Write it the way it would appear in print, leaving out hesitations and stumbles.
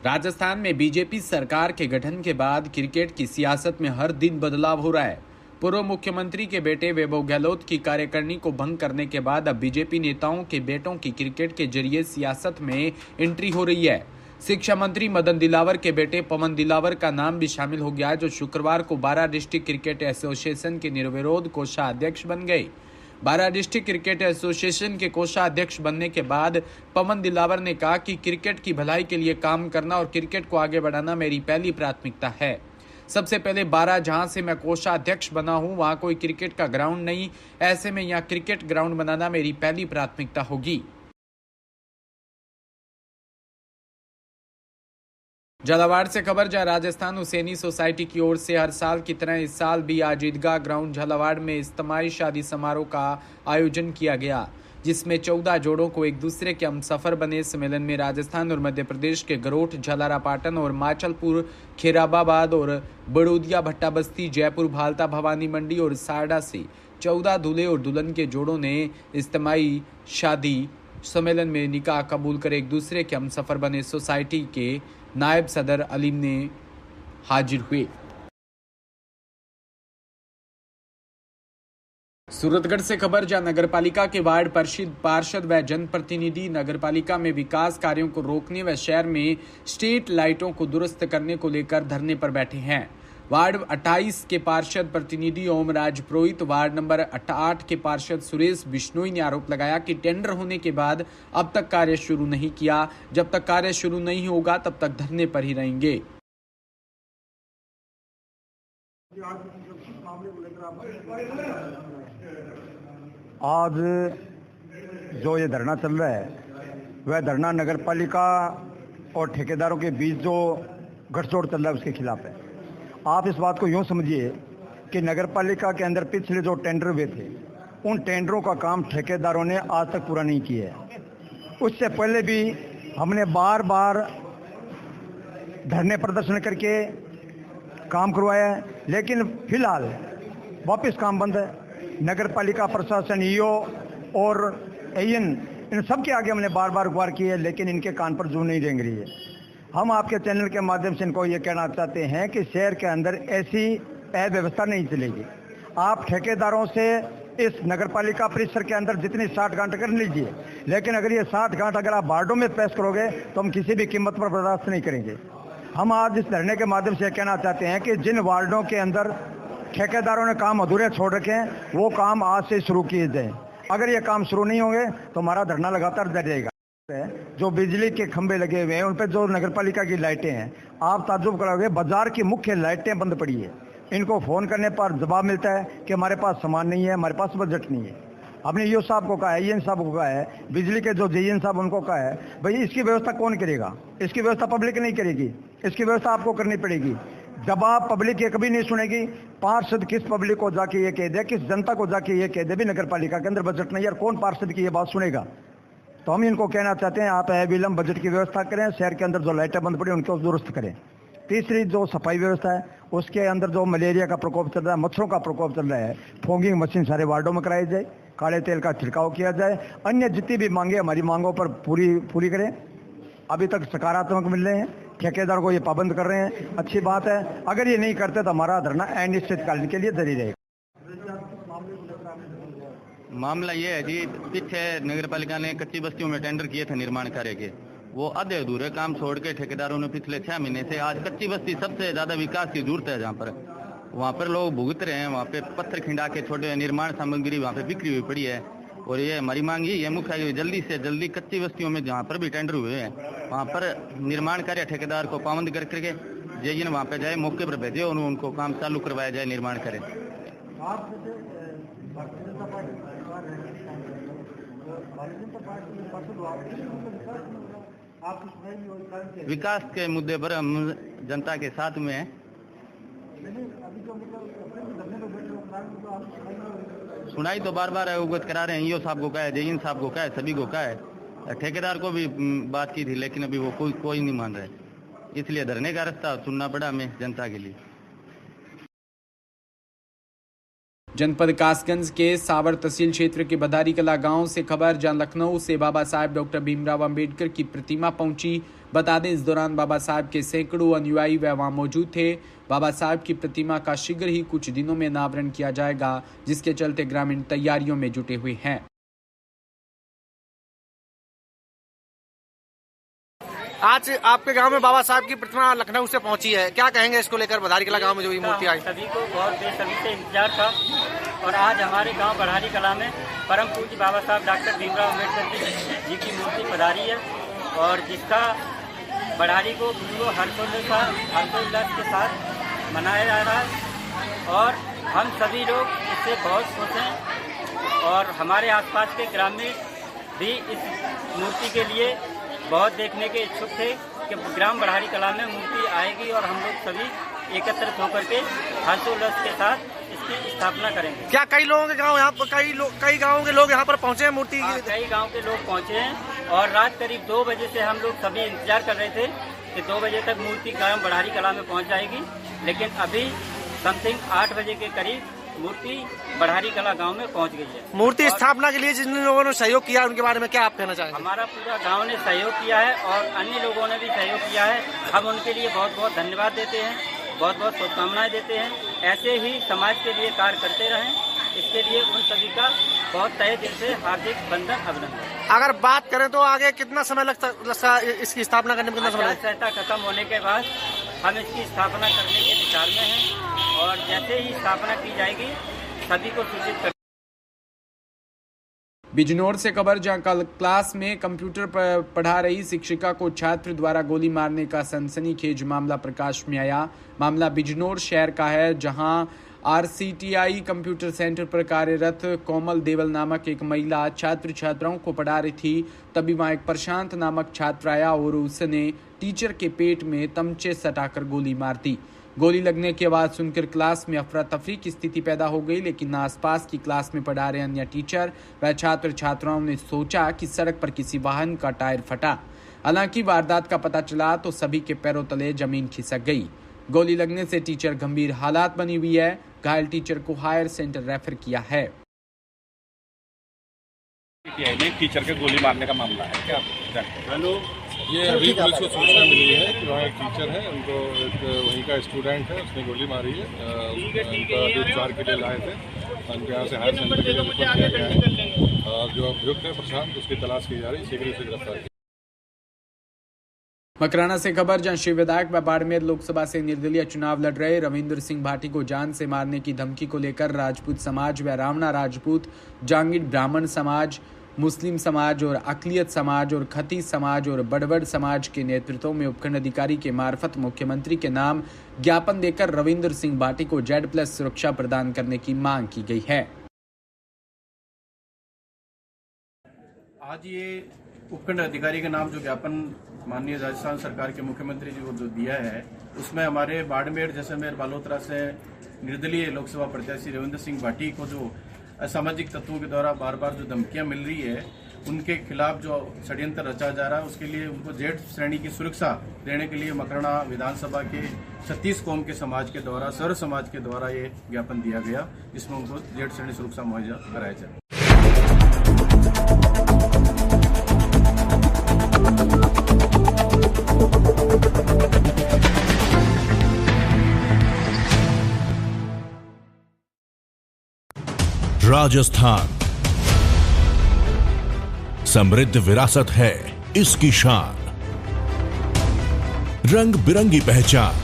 राजस्थान में बीजेपी सरकार के गठन के बाद क्रिकेट की सियासत में हर दिन बदलाव हो रहा है। पूर्व मुख्यमंत्री के बेटे वैभव गहलोत की कार्यकारिणी को भंग करने के बाद अब बीजेपी नेताओं के बेटों की क्रिकेट के जरिए सियासत में एंट्री हो रही है। शिक्षा मंत्री मदन दिलावर के बेटे पवन दिलावर का नाम भी शामिल हो गया, जो शुक्रवार को बारा डिस्ट्रिक्ट क्रिकेट एसोसिएशन के निर्विरोध कोषाध्यक्ष बन गए। बारा डिस्ट्रिक्ट क्रिकेट एसोसिएशन के कोषाध्यक्ष बनने के बाद पवन दिलावर ने कहा कि क्रिकेट की भलाई के लिए काम करना और क्रिकेट को आगे बढ़ाना मेरी पहली प्राथमिकता है। सबसे पहले बारा, जहां से मैं कोषाध्यक्ष बना हूं, वहां कोई क्रिकेट का ग्राउंड नहीं। ऐसे में यहां क्रिकेट ग्राउंड बनाना मेरी पहली प्राथमिकता होगी। झालावाड़ से खबर, जहां राजस्थान हुसैनी सोसाइटी की ओर से हर साल की तरह इस साल भी आज ईदगाह ग्राउंड झालावाड़ में इज्तिमाई शादी समारोह का आयोजन किया गया, जिसमें 14 जोड़ों को एक दूसरे के हमसफर बने। सम्मेलन में राजस्थान और मध्य प्रदेश के गरोठ, झलारापाटन और माचलपुर, खेराबाबाद और बड़ौदिया, भट्टा बस्ती, जयपुर, भालता, भवानी मंडी और सारडा से 14 दूल्हे और दुल्हन के जोड़ों ने इज्तिमाई शादी सम्मेलन में निकाह कबूल कर एक दूसरे के हमसफर बने। सोसाइटी के नायब सदर अलीम ने हाजिर हुए। सूरतगढ़ से खबर, जहां नगरपालिका के वार्ड पार्षद व जनप्रतिनिधि नगरपालिका में विकास कार्यों को रोकने व शहर में स्ट्रीट लाइटों को दुरुस्त करने को लेकर धरने पर बैठे हैं। वार्ड 28 के पार्षद प्रतिनिधि ओमराज पुरोहित, वार्ड नंबर 8 के पार्षद सुरेश बिश्नोई ने आरोप लगाया कि टेंडर होने के बाद अब तक कार्य शुरू नहीं किया। जब तक कार्य शुरू नहीं होगा तब तक धरने पर ही रहेंगे। आज जो ये धरना चल रहा है, वह धरना नगरपालिका और ठेकेदारों के बीच जो गठजोड़ चल रहा है उसके खिलाफ है। आप इस बात को यूँ समझिए कि नगरपालिका के अंदर पिछले जो टेंडर हुए थे, उन टेंडरों का काम ठेकेदारों ने आज तक पूरा नहीं किया है। उससे पहले भी हमने बार बार धरने प्रदर्शन करके काम करवाया है, लेकिन फिलहाल वापस काम बंद है। नगरपालिका प्रशासन, ईओ और एएन, इन सब के आगे हमने बार बार गुहार की है, लेकिन इनके कान पर जू नहीं रेंग रही है। हम आपके चैनल के माध्यम से इनको ये कहना चाहते हैं कि शहर के अंदर ऐसी अव्यवस्था नहीं चलेगी। आप ठेकेदारों से इस नगरपालिका परिसर के अंदर जितनी 60 गांठ कर लीजिए, लेकिन अगर ये 60 गांठ अगर आप वार्डों में पेश करोगे तो हम किसी भी कीमत पर बर्दाश्त नहीं करेंगे। हम आज इस धरने के माध्यम से कहना चाहते हैं कि जिन वार्डों के अंदर ठेकेदारों ने काम अधूरे छोड़ रखे हैं, वो काम आज से शुरू किए जाएं। अगर ये काम शुरू नहीं होंगे तो हमारा धरना लगातार जारी रहेगा। जो बिजली के खंभे लगे हुए हैं, उन पर जो नगरपालिका की लाइटें हैं, आप ताज्जुब करोगे, बाजार की मुख्य लाइटें बंद पड़ी है। इनको फोन करने पर जवाब मिलता है कि हमारे पास सामान नहीं है, हमारे पास बजट नहीं है। हमने ईओ साहब को कहा है, एएन साहब को कहा है, बिजली के जो जेईएन साहब उनको कहा है, भाई इसकी व्यवस्था कौन करेगा? इसकी व्यवस्था पब्लिक नहीं करेगी, इसकी व्यवस्था आपको करनी पड़ेगी। जब आप पब्लिक ये कभी नहीं सुनेगी, पार्षद किस पब्लिक को जाके ये कह दे, किस जनता को जाके ये कह दे भी नगरपालिका के अंदर बजट नहीं है, और कौन पार्षद की ये बात सुनेगा? तो हम इनको कहना चाहते हैं, आप अविलंब बजट की व्यवस्था करें, शहर के अंदर जो लाइटें बंद पड़ी उनको दुरुस्त करें। तीसरी जो सफाई व्यवस्था है, उसके अंदर जो मलेरिया का प्रकोप चल रहा है, मच्छरों का प्रकोप चल रहा है, फॉगिंग मशीन सारे वार्डों में कराई जाए, काले तेल का छिड़काव किया जाए। अन्य जितनी भी मांगे, हमारी मांगों पर पूरी करें। अभी तक सकारात्मक मिल रहे हैं, ठेकेदार को ये पाबंद कर रहे हैं, अच्छी बात है। अगर ये नहीं करते तो हमारा धरना अनिश्चितकाल के लिए जारी रहेगा। मामला ये है जी, पीछे नगरपालिका ने कच्ची बस्तियों में टेंडर किए थे निर्माण कार्य के, वो आधे अधूरे काम छोड़ के ठेकेदारों ने पिछले 6 महीने से, आज कच्ची बस्ती सबसे ज्यादा विकास की जरूरत है, जहाँ पर वहाँ पर लोग भुगत रहे हैं, वहाँ पे पत्थर खिंडा के छोटे निर्माण सामग्री वहाँ पे बिक्री हुई पड़ी है। और ये हमारी मांग ये मुख्य है, जल्दी से जल्दी कच्ची बस्तियों में जहाँ पर भी टेंडर हुए हैं, वहाँ पर निर्माण कार्य ठेकेदार को पाबंद करके जेईएन वहाँ पे जाए, मौके पर भेजे और उनको काम चालू करवाया जाए, निर्माण करें। विकास के मुद्दे पर हम जनता के साथ में हैं। सुनाई तो बार बार अवगत करा रहे हैं, ईओ साहब को कहा है, जेईएन साहब को कहा है, सभी को कहा है, ठेकेदार को भी बात की थी, लेकिन अभी वो कोई नहीं मान रहे। इसलिए धरने का रास्ता चुनना पड़ा हमें जनता के लिए। जनपद कासगंज के सावर तहसील क्षेत्र के बदारी कला गांव से खबर, जहां लखनऊ से बाबा साहेब डॉक्टर भीमराव अंबेडकर की प्रतिमा पहुंची। बता दें, इस दौरान बाबा साहेब के सैकड़ों अनुयायी वहां मौजूद थे। बाबा साहेब की प्रतिमा का शीघ्र ही कुछ दिनों में अनावरण किया जाएगा, जिसके चलते ग्रामीण तैयारियों में जुटे हुए हैं। आज आपके गांव में बाबा साहब की प्रतिमा लखनऊ से पहुंची है, क्या कहेंगे इसको लेकर? बधारी कला गांव में जो ये मूर्ति आई, सभी को बहुत बेसब्री से इंतजार था और आज हमारे गांव बधारी कला में परम पूज्य बाबा साहब डॉक्टर भीमराव अम्बेडकर जी की मूर्ति पधारी है और जिसका बधारी को हर्षोल्लास के साथ मनाया जा रहा है और हम सभी लोग इससे बहुत खुश हैं और हमारे आसपास के ग्रामीण भी इस मूर्ति के लिए बहुत देखने के इच्छुक थे कि ग्राम बधारी कला में मूर्ति आएगी और हम लोग सभी एकत्रित होकर के हर्षोल्लास के साथ इसकी स्थापना करेंगे। क्या कई लोगों के गांव यहाँ पर कई गांवों के लोग यहाँ पर पहुंचे हैं मूर्ति? कई गांव के लोग पहुंचे हैं और रात करीब 2 बजे से हम लोग सभी इंतजार कर रहे थे कि 2 बजे तक मूर्ति ग्राम बधारी कला में पहुंच जाएगी, लेकिन अभी समथिंग 8 बजे के करीब मूर्ति बधारी कला गांव में पहुंच गई है। मूर्ति स्थापना के लिए जिन लोगों ने सहयोग किया उनके बारे में क्या आप कहना चाहेंगे? हमारा पूरा गांव ने सहयोग किया है और अन्य लोगों ने भी सहयोग किया है। हम उनके लिए बहुत बहुत धन्यवाद देते हैं, बहुत बहुत शुभकामनाएं देते हैं। ऐसे ही समाज के लिए कार्य करते रहें, इसके लिए उन सभी का बहुत तहे दिल से हार्दिक बंधन अभिनंदन। अगर बात करें तो आगे कितना समय लगता इसकी स्थापना करने में? कितना समय लगता? संहिता खत्म होने के बाद हम इसकी स्थापना करने के विचार में हैं और जैसे ही स्थापना की जाएगी सभी को सूचित कर। बिजनौर से खबर, जहां कल क्लास में कंप्यूटर पर पढ़ा रही शिक्षिका को छात्र द्वारा गोली मारने का सनसनीखेज मामला प्रकाश में आया। मामला बिजनौर शहर का है, जहां RCTI कंप्यूटर सेंटर पर कार्यरत कोमल देवल नामक एक महिला छात्र छात्राओं को पढ़ा रही थी। तभी वहां एक प्रशांत नामक छात्र आया और उसने टीचर के पेट में तमचे सटाकर गोली मार दी। गोली लगने की आवाज सुनकर क्लास में अफरा तफरी की स्थिति पैदा हो गई, लेकिन आसपास की क्लास में पढ़ा रहे अन्य टीचर व छात्र छात्राओं ने सोचा कि सड़क पर किसी वाहन का टायर फटा। हालांकि वारदात का पता चला तो सभी के पैरों तले जमीन खिसक गई। गोली लगने से टीचर गंभीर हालात बनी हुई है। घायल टीचर को हायर सेंटर रेफर किया है। टीचर के गोली मारने का मामला है, क्या जानते हैं? हेलो, ये अभी पुलिस को सूचना मिली है कि वहाँ एक टीचर है, उनको एक वहीं का स्टूडेंट है, उसने गोली मारी है। उनका उपचार के लिए लाए थे, उनके यहाँ से हायर सेंटर के लिए रिपोर्ट किया गया है और जो अभियुक्त है प्रशांत, उसकी तलाश की जा रही है, शीघ्र से गिरफ्तार किया। मकराना से खबर, जहां शिव विधायक व बाड़मेर लोकसभा से निर्दलीय चुनाव लड़ रहे रविंद्र सिंह भाटी को जान से मारने की धमकी को लेकर राजपूत समाज व रावणा राजपूत, जांगीर ब्राह्मण समाज, मुस्लिम समाज और अकलियत समाज और खती समाज और बड़वड़ समाज के नेतृत्व में उपखंड अधिकारी के मार्फत मुख्यमंत्री के नाम ज्ञापन देकर रविंद्र सिंह भाटी को Z+ सुरक्षा प्रदान करने की मांग की गई है। आज ये उपखंड अधिकारी के नाम जो ज्ञापन माननीय राजस्थान सरकार के मुख्यमंत्री जी को जो दिया है, उसमें हमारे बाड़मेर, जैसलमेर, बालोतरा से निर्दलीय लोकसभा प्रत्याशी रविंद्र सिंह भाटी को जो असामाजिक तत्वों के द्वारा बार बार जो धमकियां मिल रही है, उनके खिलाफ जो षड्यंत्र रचा जा रहा है, उसके लिए उनको Z श्रेणी की सुरक्षा देने के लिए मकराना विधानसभा के 36 कौम के समाज के द्वारा, सर्व समाज के द्वारा ये ज्ञापन दिया गया, जिसमें उनको Z श्रेणी सुरक्षा मुहैया कराया जाए। राजस्थान समृद्ध विरासत है इसकी शान, रंग बिरंगी पहचान,